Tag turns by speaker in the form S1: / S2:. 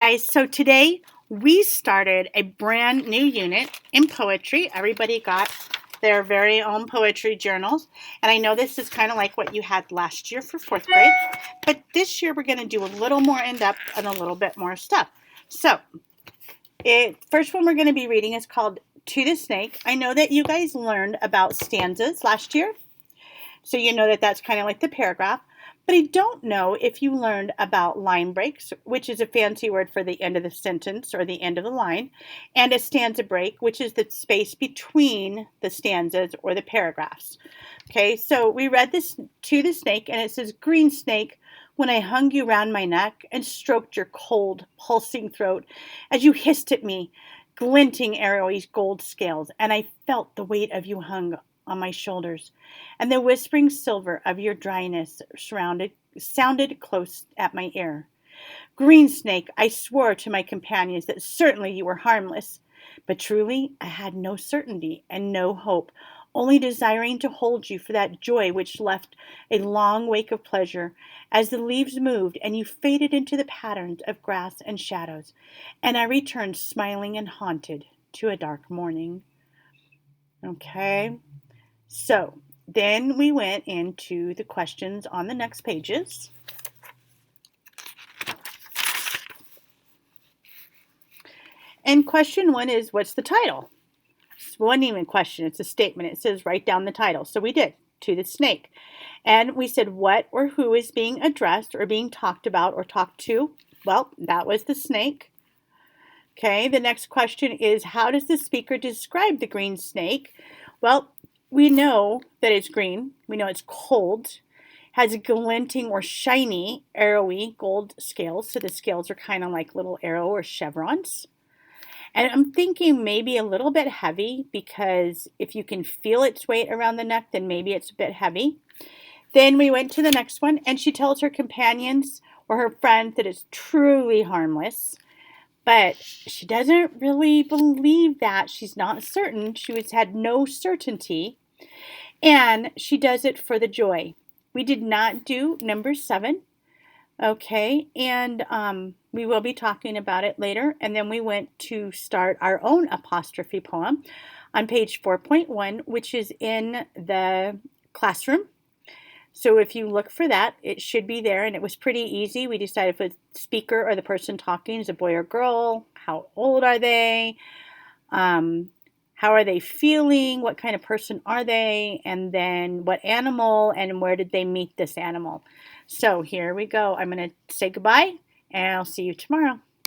S1: Guys, so today we started a brand new unit in poetry. Everybody got their very own poetry journals. And I know this is kind of like what you had last year for 4th grade, but this year we're going to do a little more in depth and a little bit more stuff. So, first one we're going to be reading is called To the Snake. I know that you guys learned about stanzas last year, so you know that that's kind of like the paragraph. But I don't know if you learned about line breaks, which is a fancy word for the end of the sentence or the end of the line, and a stanza break, which is the space between the stanzas or the paragraphs. Okay, so we read this To the Snake, and it says, "Green snake, when I hung you round my neck and stroked your cold, pulsing throat, as you hissed at me, glinting arrowy gold scales, and I felt the weight of you hung on my shoulders, and the whispering silver of your dryness sounded close at my ear. Green snake, I swore to my companions that certainly you were harmless, but truly I had no certainty and no hope, only desiring to hold you for that joy which left a long wake of pleasure as the leaves moved and you faded into the patterns of grass and shadows, and I returned smiling and haunted to a dark morning." Okay. So then we went into the questions on the next pages. And question 1 is, what's the title? It wasn't even a question, it's a statement. It says write down the title. So we did, To the Snake. And we said what or who is being addressed or being talked about or talked to. Well, that was the snake. Okay, the next question is, how does the speaker describe the green snake? Well, we know that it's green. We know it's cold, has glinting or shiny, arrowy gold scales. So the scales are kind of like little arrow or chevrons. And I'm thinking maybe a little bit heavy, because if you can feel its weight around the neck, then maybe it's a bit heavy. Then we went to the next one, and she tells her companions or her friends that it's truly harmless. But she doesn't really believe that. She's not certain. She had no certainty. And she does it for the joy. We did not do number 7. Okay. And we will be talking about it later. And then we went to start our own apostrophe poem on page 4.1, which is in the classroom. So if you look for that, it should be there, and it was pretty easy. We decided if the speaker or the person talking is a boy or girl, how old are they, how are they feeling, what kind of person are they, and then what animal and where did they meet this animal. So here we go. I'm going to say goodbye, and I'll see you tomorrow.